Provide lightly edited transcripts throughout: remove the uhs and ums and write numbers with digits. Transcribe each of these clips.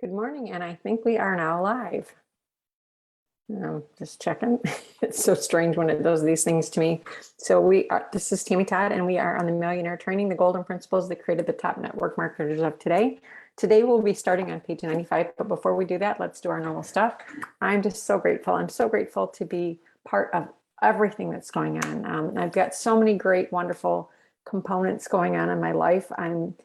Good morning, and I think we are now live. Just checking. It's so strange when it does these things to me. This is Tammy Todd, and we are on the Millionaire Training, the golden principles that created the top network marketers of today. Today, we'll be starting on page 95, but before we do that, let's do our normal stuff. I'm just so grateful. I'm so grateful to be part of everything that's going on. I've got so many great, wonderful components going on in my life. I'm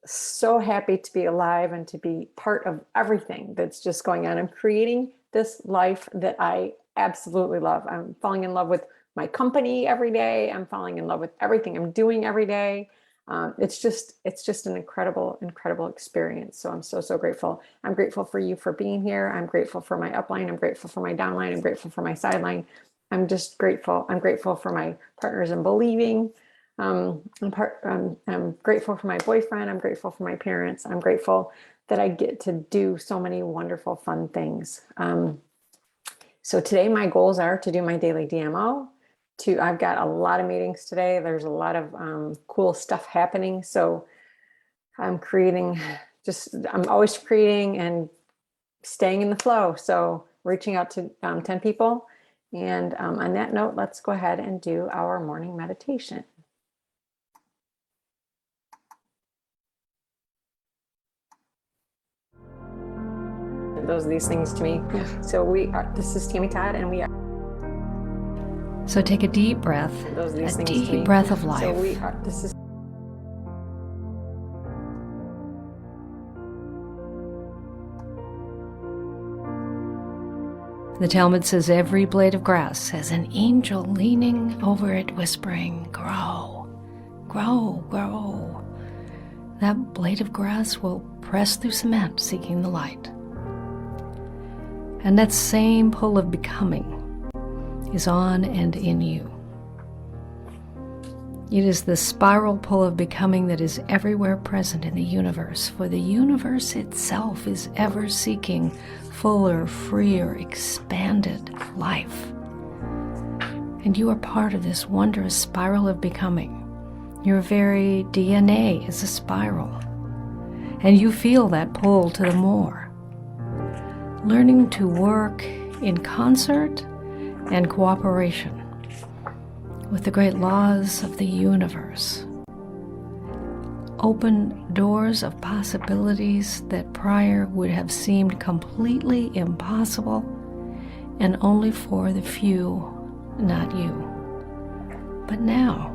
so happy to be alive and to be part of everything that's just going on. I'm creating this life that I absolutely love. I'm falling in love with my company every day. I'm falling in love with everything I'm doing every day. It's just an incredible experience. So I'm so grateful. I'm grateful for you for being here. I'm grateful for my upline. I'm grateful for my downline. I'm grateful for my sideline. I'm just grateful. I'm grateful for my partners in believing. I'm grateful for my boyfriend. I'm grateful for my parents. I'm grateful that I get to do so many wonderful, fun things. So today my goals are to do my daily DMO. I've got a lot of meetings today. There's a lot of cool stuff happening. So I'm always creating and staying in the flow. So reaching out to 10 people. And on that note, let's go ahead and do our morning meditation. These things to me. So this is Tammy Todd, and we are. So take a deep breath, a deep breath of life. The Talmud says every blade of grass has an angel leaning over it, whispering, "Grow, grow, grow." That blade of grass will press through cement, seeking the light. And that same pull of becoming is on and in you. It is the spiral pull of becoming that is everywhere present in the universe, for the universe itself is ever seeking fuller, freer, expanded life. And you are part of this wondrous spiral of becoming. Your very DNA is a spiral, and you feel that pull to the more. Learning to work in concert and cooperation with the great laws of the universe. Open doors of possibilities that prior would have seemed completely impossible and only for the few, not you. But now,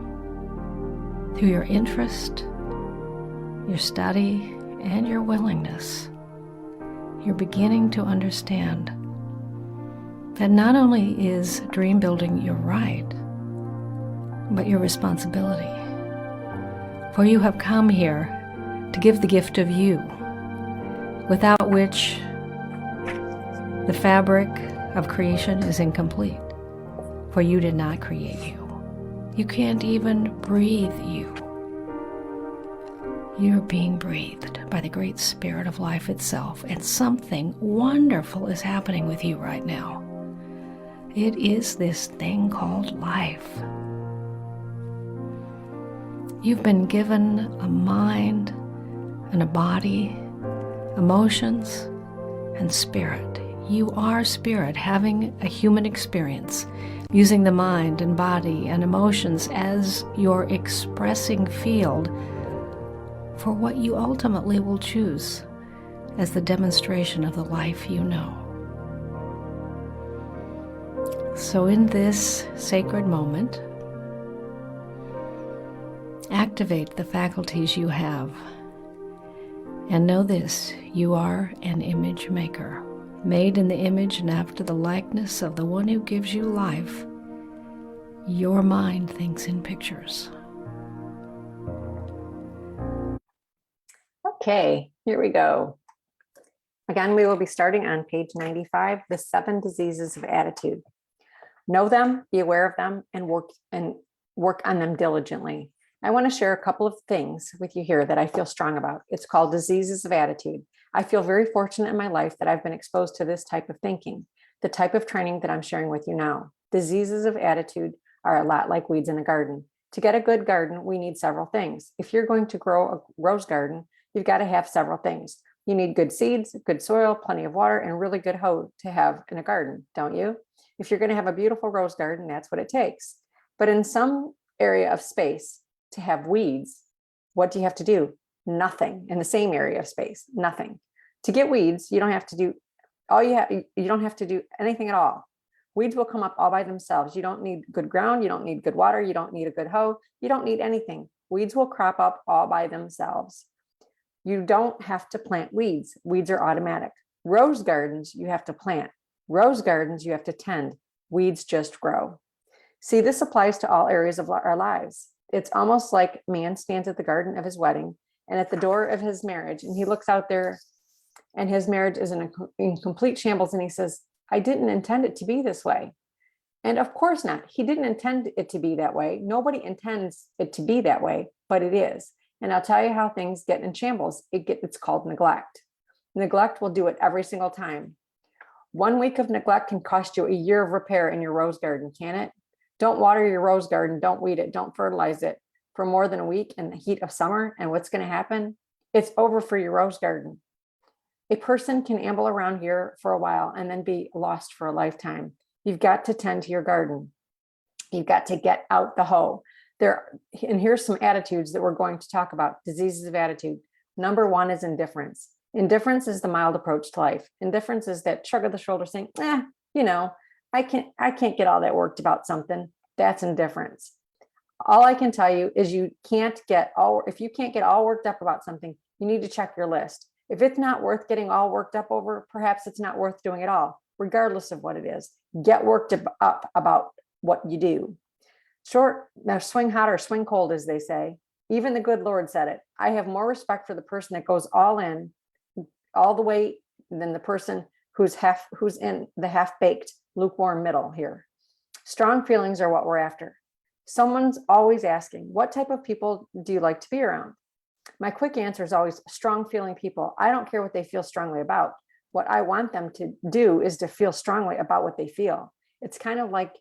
through your interest, your study, and your willingness, you're beginning to understand that not only is dream building your right, but your responsibility. For you have come here to give the gift of you, without which the fabric of creation is incomplete. For you did not create you. You can't even breathe you. You're being breathed by the great spirit of life itself, and something wonderful is happening with you right now. It is this thing called life. You've been given a mind and a body, emotions and spirit. You are spirit having a human experience, using the mind and body and emotions as your expressing field for what you ultimately will choose as the demonstration of the life you know. So in this sacred moment, activate the faculties you have, and know this: you are an image maker, made in the image and after the likeness of the one who gives you life. Your mind thinks in pictures. Okay, here we go. Again, we will be starting on page 95, the 7 diseases of attitude. Know them, be aware of them, and work on them diligently. I want to share a couple of things with you here that I feel strong about. It's called diseases of attitude. I feel very fortunate in my life that I've been exposed to this type of thinking, the type of training that I'm sharing with you now. Diseases of attitude are a lot like weeds in a garden. To get a good garden, we need several things. If you're going to grow a rose garden, you've got to have several things. You need good seeds, good soil, plenty of water, and really good hoe to have in a garden, don't you? If you're going to have a beautiful rose garden, that's what it takes. But in some area of space to have weeds, what do you have to do? Nothing. In the same area of space, nothing. To get weeds, you don't have to do you don't have to do anything at all. Weeds will come up all by themselves. You don't need good ground, you don't need good water, you don't need a good hoe, you don't need anything. Weeds will crop up all by themselves. You don't have to plant weeds. Weeds are automatic. Rose gardens, you have to plant. Rose gardens, you have to tend. Weeds just grow. See, this applies to all areas of our lives. It's almost like man stands at the garden of his wedding and at the door of his marriage, and he looks out there and his marriage is in complete shambles, and he says, I didn't intend it to be this way. And of course not. He didn't intend it to be that way. Nobody intends it to be that way, but it is. And I'll tell you how things get in shambles. It's called neglect. Neglect will do it every single time. 1 week of neglect can cost you a year of repair in your rose garden, can it? Don't water your rose garden. Don't weed it. Don't fertilize it for more than a week in the heat of summer. And what's going to happen? It's over for your rose garden. A person can amble around here for a while and then be lost for a lifetime. You've got to tend to your garden. You've got to get out the hoe. And here's some attitudes that we're going to talk about, diseases of attitude. Number 1 is indifference. Indifference is the mild approach to life. Indifference is that shrug of the shoulder saying, I can't get all that worked about something. That's indifference. All I can tell you is if you can't get all worked up about something, you need to check your list. If it's not worth getting all worked up over, perhaps it's not worth doing at all, regardless of what it is. Get worked up about what you do. Now swing hot or swing cold, as they say. Even the good Lord said it. I have more respect for the person that goes all in, all the way, than the person who's in the half-baked, lukewarm middle here. Strong feelings are what we're after. Someone's always asking, what type of people do you like to be around? My quick answer is always strong feeling people. I don't care what they feel strongly about. What I want them to do is to feel strongly about what they feel. It's kind of like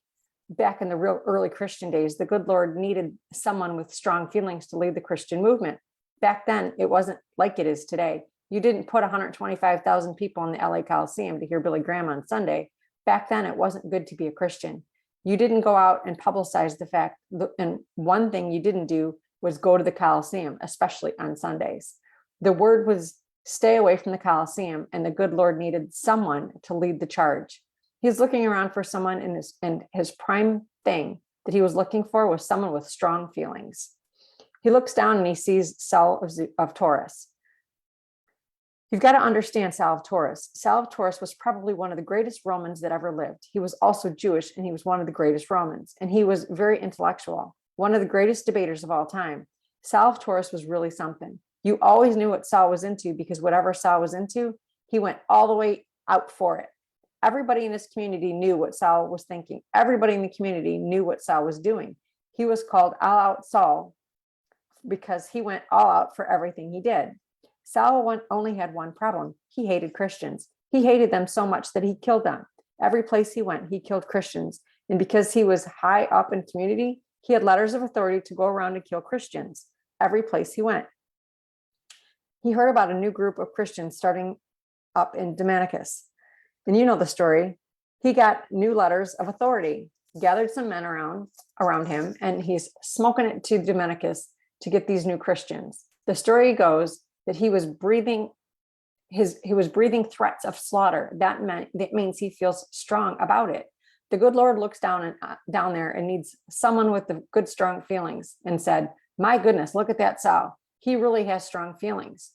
back in the real early Christian days, the good Lord needed someone with strong feelings to lead the Christian movement. Back then, it wasn't like it is today. You didn't put 125,000 people in the LA Coliseum to hear Billy Graham on Sunday. Back then, it wasn't good to be a Christian. You didn't go out and publicize the fact, and one thing you didn't do was go to the Coliseum, especially on Sundays. The word was stay away from the Coliseum, and the good Lord needed someone to lead the charge. He's looking around for someone, and his prime thing that he was looking for was someone with strong feelings. He looks down and he sees Saul of Taurus. You've got to understand Saul of Taurus. Saul of Taurus was probably one of the greatest Romans that ever lived. He was also Jewish, and he was one of the greatest Romans, and he was very intellectual. One of the greatest debaters of all time. Saul of Taurus was really something. You always knew what Saul was into, because whatever Saul was into, he went all the way out for it. Everybody in his community knew what Saul was thinking. Everybody in the community knew what Saul was doing. He was called All Out Saul because he went all out for everything he did. Saul only had one problem. He hated Christians. He hated them so much that he killed them. Every place he went, he killed Christians. And because he was high up in community, he had letters of authority to go around and kill Christians every place he went. He heard about a new group of Christians starting up in Damascus. And you know the story. He got new letters of authority, gathered some men around him, and he's smoking it to Damascus to get these new Christians. The story goes that he was breathing threats of slaughter. That means he feels strong about it. The good Lord looks down there and needs someone with the good, strong feelings, and said, my goodness, look at that Saul. He really has strong feelings.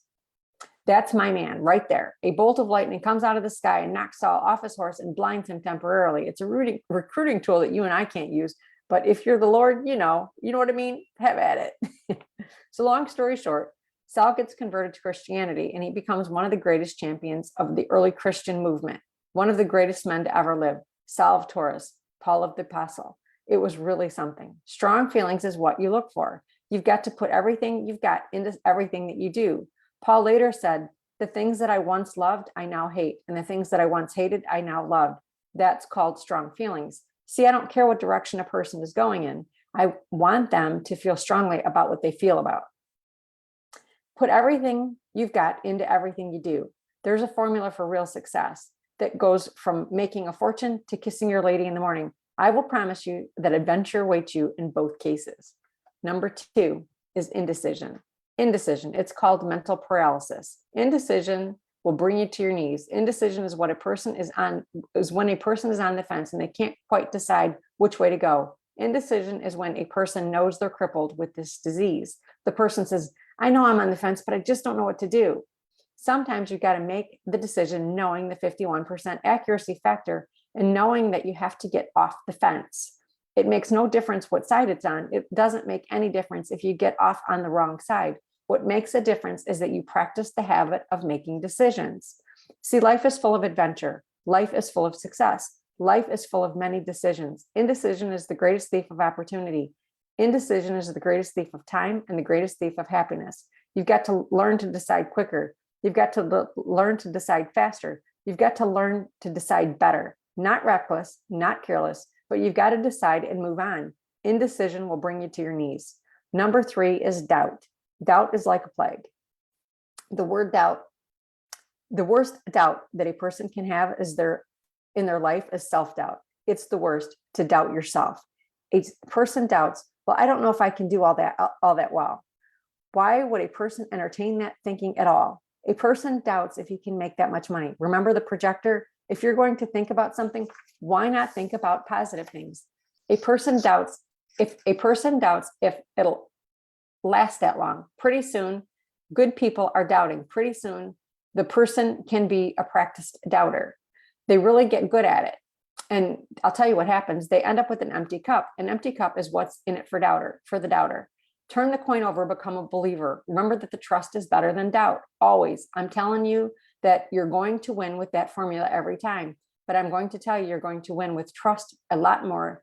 That's my man right there. A bolt of lightning comes out of the sky and knocks Saul off his horse and blinds him temporarily. It's a recruiting tool that you and I can't use. But if you're the Lord, you know what I mean? Have at it. So long story short, Saul gets converted to Christianity, and he becomes one of the greatest champions of the early Christian movement. One of the greatest men to ever live. Saul of Taurus, Paul of the Apostle. It was really something. Strong feelings is what you look for. You've got to put everything you've got into everything that you do. Paul later said, the things that I once loved, I now hate. And the things that I once hated, I now love. That's called strong feelings. See, I don't care what direction a person is going in. I want them to feel strongly about what they feel about. Put everything you've got into everything you do. There's a formula for real success that goes from making a fortune to kissing your lady in the morning. I will promise you that adventure waits you in both cases. Number 2 is indecision. Indecision, it's called mental paralysis. Indecision will bring you to your knees. Indecision is when a person is on the fence and they can't quite decide which way to go. Indecision is when a person knows they're crippled with this disease. The person says, I know I'm on the fence, but I just don't know what to do. Sometimes you've got to make the decision knowing the 51% accuracy factor and knowing that you have to get off the fence. It makes no difference what side it's on. It doesn't make any difference if you get off on the wrong side. What makes a difference is that you practice the habit of making decisions. See, life is full of adventure. Life is full of success. Life is full of many decisions. Indecision is the greatest thief of opportunity. Indecision is the greatest thief of time and the greatest thief of happiness. You've got to learn to decide quicker. You've got to learn to decide faster. You've got to learn to decide better, not reckless, not careless, but you've got to decide and move on. Indecision will bring you to your knees. Number 3 is doubt. Doubt is like a plague. The word doubt, the worst doubt that a person can have in their life is self-doubt. It's the worst to doubt yourself. A person doubts, well, I don't know if I can do all that well. Why would a person entertain that thinking at all? A person doubts if he can make that much money. Remember the projector? If you're going to think about something, why not think about positive things? A person doubts if it'll last that long. Pretty soon, good people are doubting. Pretty soon, the person can be a practiced doubter. They really get good at it. And I'll tell you what happens. They end up with an empty cup. An empty cup is what's in it for the doubter. Turn the coin over, become a believer. Remember that the trust is better than doubt. Always. I'm telling you that you're going to win with that formula every time. But I'm going to tell you, you're going to win with trust a lot more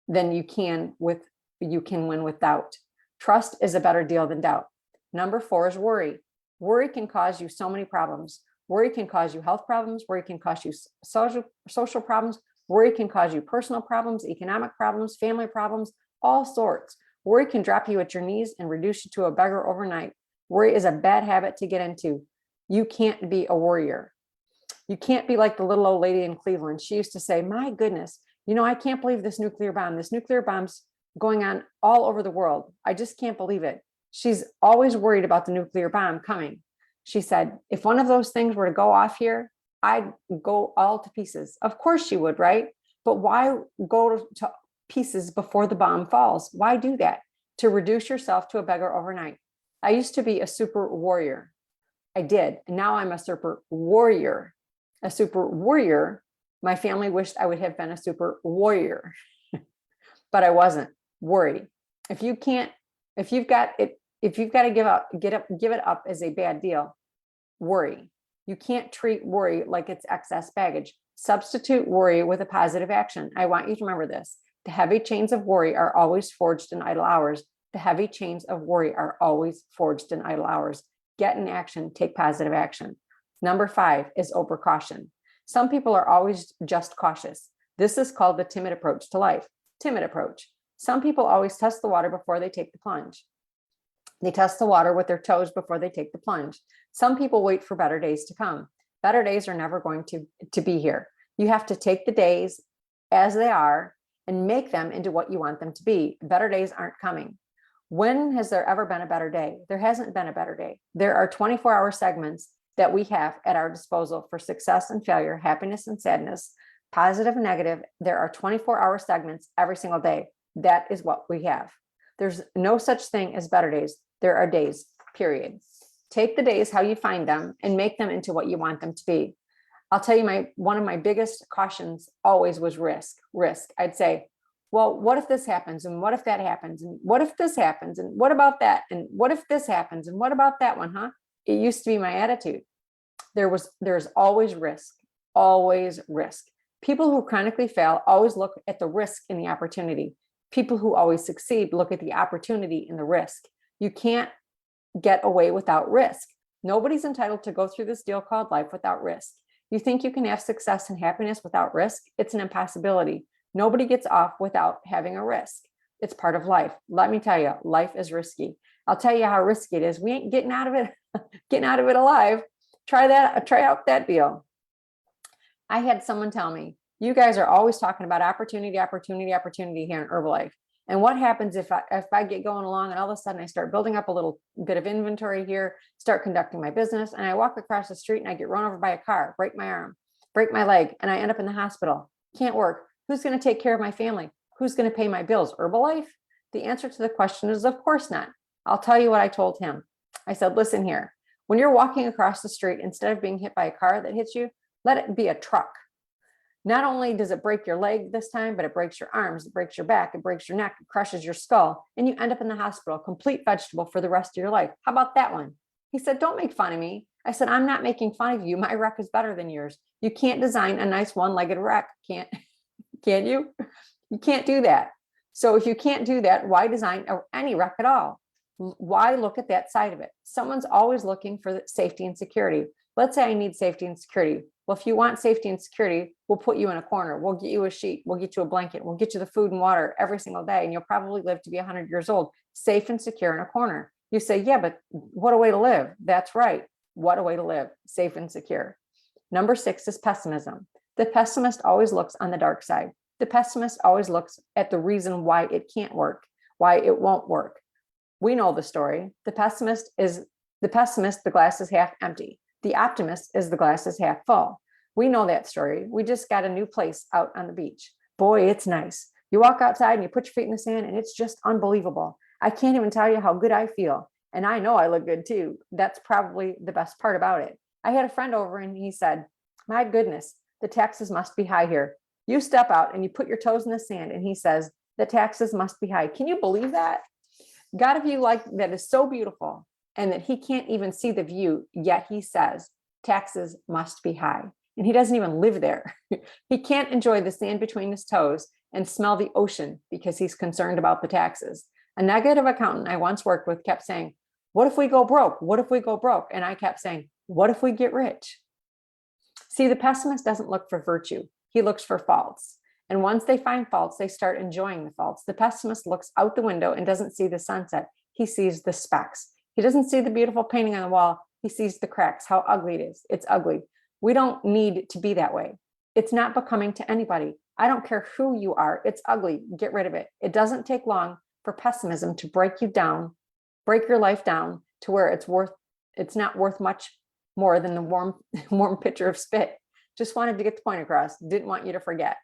than you can win with doubt. Trust is a better deal than doubt. Number 4 is worry. Worry can cause you so many problems. Worry can cause you health problems. Worry can cause you social problems. Worry can cause you personal problems, economic problems, family problems, all sorts. Worry can drop you at your knees and reduce you to a beggar overnight. Worry is a bad habit to get into. You can't be a warrior. You can't be like the little old lady in Cleveland. She used to say, my goodness, I can't believe this nuclear bomb's going on all over the world. I just can't believe it. She's always worried about the nuclear bomb coming. She said, if one of those things were to go off here, I'd go all to pieces. Of course she would, right? But why go to pieces before the bomb falls? Why do that? To reduce yourself to a beggar overnight. I used to be a super warrior. I did. And now I'm a super warrior. A super warrior. My family wished I would have been a super warrior, but I wasn't. Worry. If you've got to give it up as a bad deal, worry. You can't treat worry like it's excess baggage. Substitute worry with a positive action. I want you to remember this. The heavy chains of worry are always forged in idle hours. The heavy chains of worry are always forged in idle hours. Get in action, take positive action. Number 5 is overcaution. Some people are always just cautious. This is called the timid approach to life. Timid approach. Some people always test the water before they take the plunge. They test the water with their toes before they take the plunge. Some people wait for better days to come. Better days are never going to be here. You have to take the days as they are and make them into what you want them to be. Better days aren't coming. When has there ever been a better day? There hasn't been a better day. There are 24-hour segments that we have at our disposal for success and failure, happiness and sadness, positive and negative. There are 24-hour segments every single day. That is what we have. There's no such thing as better days. There are days, period. Take the days how you find them and make them into what you want them to be. I'll tell you, one of my biggest cautions always was risk. I'd say, well, what if this happens? And what if that happens? And what if this happens? And what about that? And what if this happens? And what about that one, huh? It used to be my attitude. There's always risk, always risk. People who chronically fail always look at the risk in the opportunity. People who always succeed look at the opportunity in the risk. You can't get away without risk. Nobody's entitled to go through this deal called life without risk. You think you can have success and happiness without risk? It's an impossibility. Nobody gets off without having a risk. It's part of life. Let me tell you, life is risky. I'll tell you how risky it is. We ain't getting out of it, getting out of it alive. Try out that deal. I had someone tell me, you guys are always talking about opportunity, opportunity, opportunity here in Herbalife. And what happens if I get going along and all of a sudden I start building up a little bit of inventory here, start conducting my business, and I walk across the street and I get run over by a car, break my arm, break my leg, and I end up in the hospital. Can't work. Who's going to take care of my family? Who's going to pay my bills? Herbalife? The answer to the question is, of course not. I'll tell you what I told him. I said, listen here, when you're walking across the street, instead of being hit by a car that hits you, let it be a truck. Not only does it break your leg this time, but it breaks your arms, it breaks your back, it breaks your neck, it crushes your skull, and you end up in the hospital, complete vegetable for the rest of your life. How about that one? He said, don't make fun of me. I said, I'm not making fun of you. My wreck is better than yours. You can't design a nice one-legged wreck. Can you? You can't do that. So if you can't do that, why design any wreck at all? Why look at that side of it? Someone's always looking for safety and security. Let's say I need safety and security. Well, if you want safety and security, we'll put you in a corner. We'll get you a sheet. We'll get you a blanket. We'll get you the food and water every single day. And you'll probably live to be 100 years old, safe and secure in a corner. You say, yeah, but what a way to live. That's right. What a way to live, safe and secure. Number 6 is pessimism. The pessimist always looks on the dark side. The pessimist always looks at the reason why it can't work, why it won't work. We know the story. The pessimist, the glass is half empty. The optimist is the glass is half full. We know that story. We just got a new place out on the beach. Boy, it's nice. You walk outside and you put your feet in the sand and it's just unbelievable. I can't even tell you how good I feel. And I know I look good too. That's probably the best part about it. I had a friend over and he said, my goodness, the taxes must be high here. You step out and you put your toes in the sand and he says, the taxes must be high. Can you believe that? God of you like that is so beautiful and that he can't even see the view, yet he says taxes must be high. And he doesn't even live there. He can't enjoy the sand between his toes and smell the ocean because he's concerned about the taxes. A negative accountant I once worked with kept saying, what if we go broke? What if we go broke? And I kept saying, what if we get rich? See, the pessimist doesn't look for virtue. He looks for faults. And once they find faults, they start enjoying the faults. The pessimist looks out the window and doesn't see the sunset. He sees the specks. He doesn't see the beautiful painting on the wall. He sees the cracks, how ugly it is. It's ugly. We don't need to be that way. It's not becoming to anybody. I don't care who you are. It's ugly. Get rid of it. It doesn't take long for pessimism to break you down, break your life down to where it's not worth much more than the warm pitcher of spit. Just wanted to get the point across. Didn't want you to forget.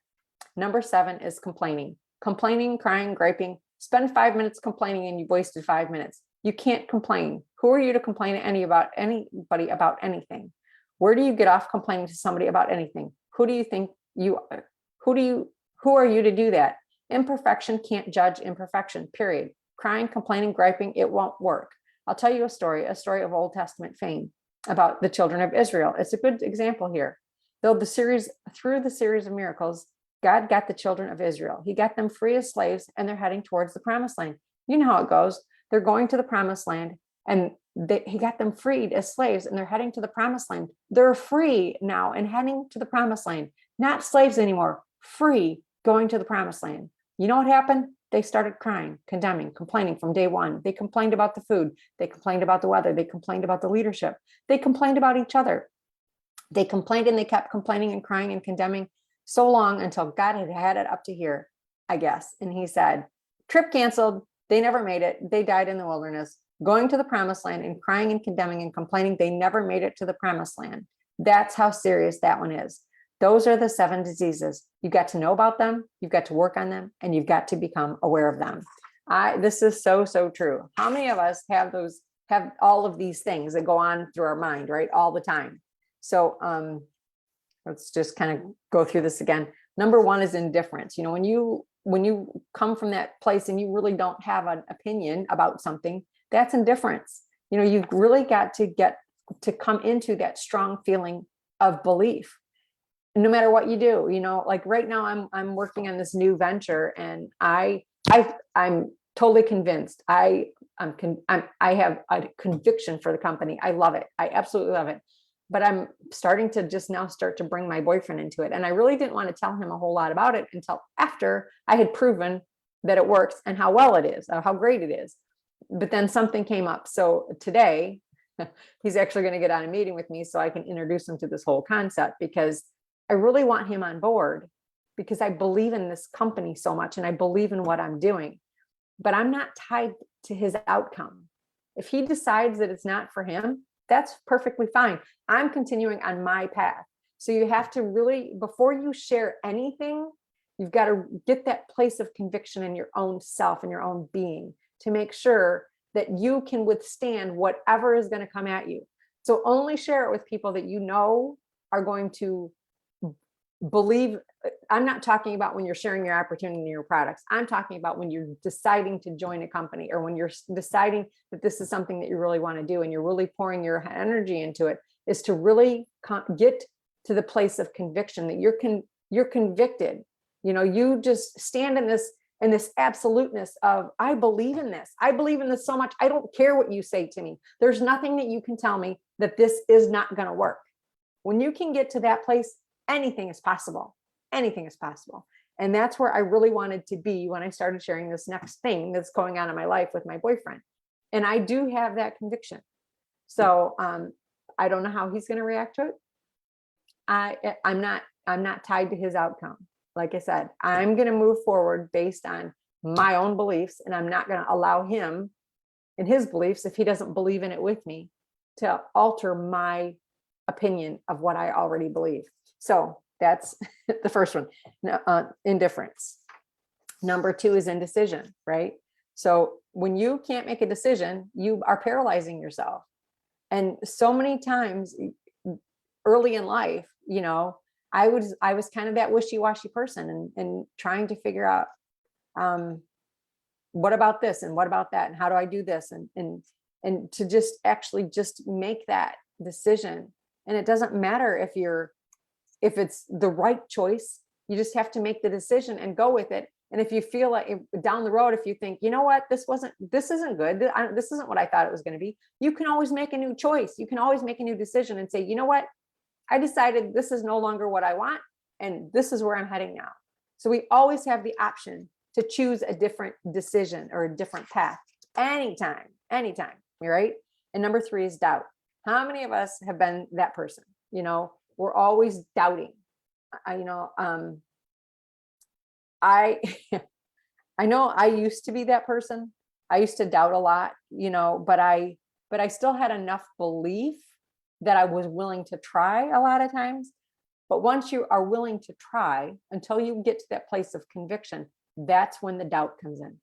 Number 7 is complaining. Complaining, crying, griping. Spend 5 minutes complaining and you've wasted 5 minutes. You can't complain. Who are you to complain to anybody about anything? Where do you get off complaining to somebody about anything? Who do you think you are? Who are you to do that? Imperfection can't judge imperfection, period. Crying, complaining, griping, it won't work. I'll tell you a story of Old Testament fame about the children of Israel. It's a good example here. Through the series of miracles, God got the children of Israel. He got them free as slaves and they're heading towards the promised land. You know how it goes. They're going to the promised land and he got them freed as slaves and they're heading to the promised land. They're free now and heading to the promised land, not slaves anymore, free, going to the promised land. You know what happened? They started crying, condemning, complaining from day one. They complained about the food. They complained about the weather. They complained about the leadership. They complained about each other. They complained and they kept complaining and crying and condemning so long until God had it up to here, I guess. And he said, trip canceled. They never made it. They died in the wilderness, going to the promised land and crying and condemning and complaining. They never made it to the promised land. That's how serious that one is. Those are the 7 diseases. You've got to know about them. You've got to work on them and you've got to become aware of them. This is so, so true. How many of us have all of these things that go on through our mind, right? All the time. So let's just kind of go through this again. Number 1 is indifference. You know, when you come from that place and you really don't have an opinion about something, that's indifference. You know, you've really got to come into that strong feeling of belief. No matter what you do, you know, like right now I'm working on this new venture and I'm totally convinced. I have a conviction for the company. I love it. I absolutely love it. But I'm starting to just now start to bring my boyfriend into it. And I really didn't want to tell him a whole lot about it until after I had proven that it works and how well it is, how great it is. but then something came up. So today he's actually going to get on a meeting with me so I can introduce him to this whole concept, because I really want him on board, because I believe in this company so much and I believe in what I'm doing, but I'm not tied to his outcome. If he decides that it's not for him, that's perfectly fine. I'm continuing on my path. So you have to really, before you share anything, you've got to get that place of conviction in your own self and your own being to make sure that you can withstand whatever is going to come at you. So only share it with people that you know are going to believe. I'm not talking about when you're sharing your opportunity and your products. I'm talking about when you're deciding to join a company, or when you're deciding that this is something that you really want to do and you're really pouring your energy into it, is to really get to the place of conviction that you're convicted. You know, you just stand in this absoluteness of, I believe in this. I believe in this so much. I don't care what you say to me. There's nothing that you can tell me that this is not going to work. When you can get to that place, anything is possible. Anything is possible. And that's where I really wanted to be when I started sharing this next thing that's going on in my life with my boyfriend. And I do have that conviction. So I don't know how he's going to react to it. I'm not tied to his outcome. Like I said, I'm going to move forward based on my own beliefs, and I'm not going to allow him and his beliefs, if he doesn't believe in it with me, to alter my opinion of what I already believe. So that's the first one, indifference. Number 2 is indecision, right? So when you can't make a decision, you are paralyzing yourself. And so many times early in life, you know, I was kind of that wishy-washy person and trying to figure out, what about this and what about that? And how do I do this? And to just actually just make that decision. And it doesn't matter if it's the right choice, you just have to make the decision and go with it. And if you feel like down the road, if you think, you know what, this isn't good, this isn't what I thought it was going to be, you can always make a new choice. You can always make a new decision and say, you know what, I decided this is no longer what I want, and this is where I'm heading now. So we always have the option to choose a different decision or a different path anytime, right? And number 3 is doubt. How many of us have been that person? You know, we're always doubting. I know I used to be that person. I used to doubt a lot, you know, but I still had enough belief that I was willing to try a lot of times. But once you are willing to try, until you get to that place of conviction, that's when the doubt comes in.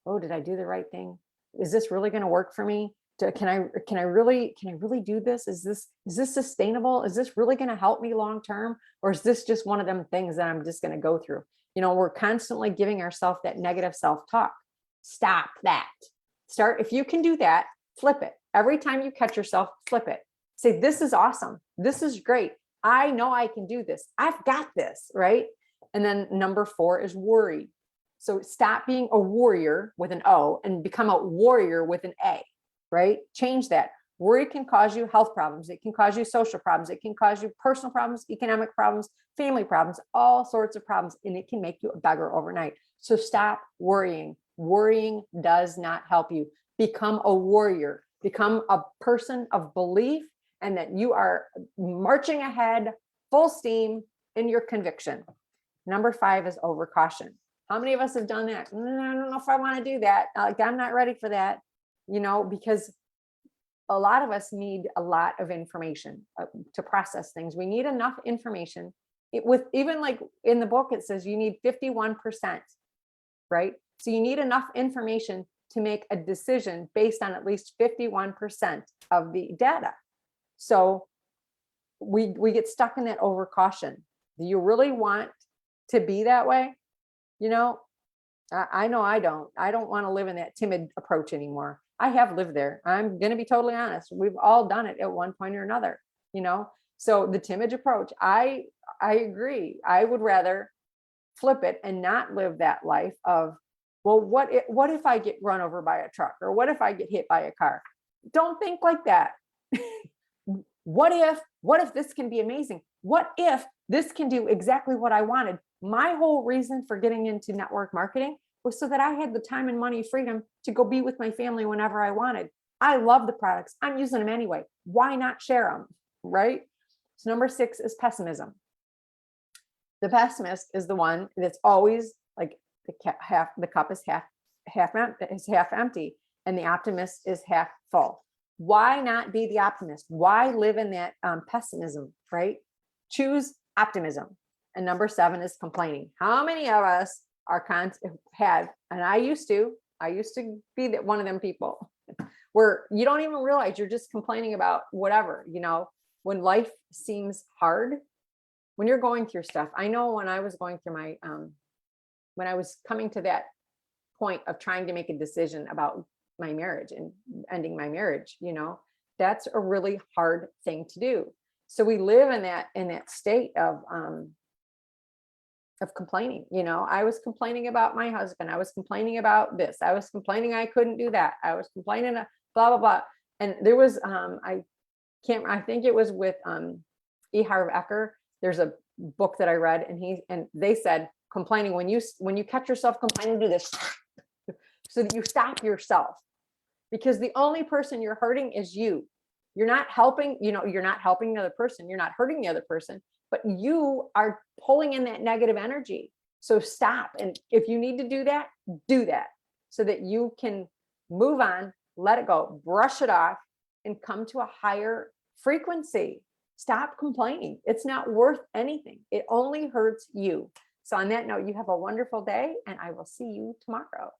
Oh, did I do the right thing? Is this really going to work for me? Can I really do this? Is this sustainable? Is this really going to help me long term? Or is this just one of them things that I'm just going to go through? You know, we're constantly giving ourselves that negative self-talk. Stop that. If you can do that, flip it. Every time you catch yourself, flip it. Say, this is awesome. This is great. I know I can do this. I've got this, right? And then number 4 is worry. So stop being a warrior with an O and become a warrior with an A, right? Change that. Worry can cause you health problems. It can cause you social problems. It can cause you personal problems, economic problems, family problems, all sorts of problems. And it can make you a beggar overnight. So stop worrying. Worrying does not help you. Become a warrior. Become a person of belief, and that you are marching ahead full steam in your conviction. Number 5 is overcaution. How many of us have done that? I don't know if I want to do that. Like, I'm not ready for that, you know, because a lot of us need a lot of information to process things. We need enough information. Even like in the book, it says you need 51%, right? So you need enough information to make a decision based on at least 51% of the data. So we get stuck in that overcaution. Do you really want to be that way? You know, I know I don't want to live in that timid approach anymore. I have lived there. I'm going to be totally honest. We've all done it at one point or another, you know? So the timid approach, I agree. I would rather flip it and not live that life of, well, what if I get run over by a truck, or what if I get hit by a car? Don't think like that. What if this can be amazing? What if this can do exactly what I wanted? My whole reason for getting into network marketing was so that I had the time and money freedom to go be with my family whenever I wanted. I love the products. I'm using them anyway. Why not share them? Right? So number 6 is pessimism. The pessimist is the one that's always like the cup is half empty, and the optimist is half full. Why not be the optimist? Why live in that pessimism, right? Choose optimism. And number 7 is complaining. How many of us have, and I used to be that one of them people where you don't even realize you're just complaining about whatever, when life seems hard, when you're going through stuff. I know when I was going through my, when I was coming to that point of trying to make a decision about my marriage and ending my marriage, that's a really hard thing to do. So we live in that state of complaining. I was complaining about my husband. I was complaining about this. I was complaining I couldn't do that. I was complaining blah, blah, blah. And there was, I think it was with E. Harv Eker. There's a book that I read, and they said, complaining, when you catch yourself complaining, do this so that you stop yourself, because the only person you're hurting is you. You're not helping, you're not helping the other person. You're not hurting the other person, but you are pulling in that negative energy. So stop. And if you need to do that so that you can move on, let it go, brush it off, and come to a higher frequency. Stop complaining. It's not worth anything. It only hurts you. So on that note, you have a wonderful day, and I will see you tomorrow.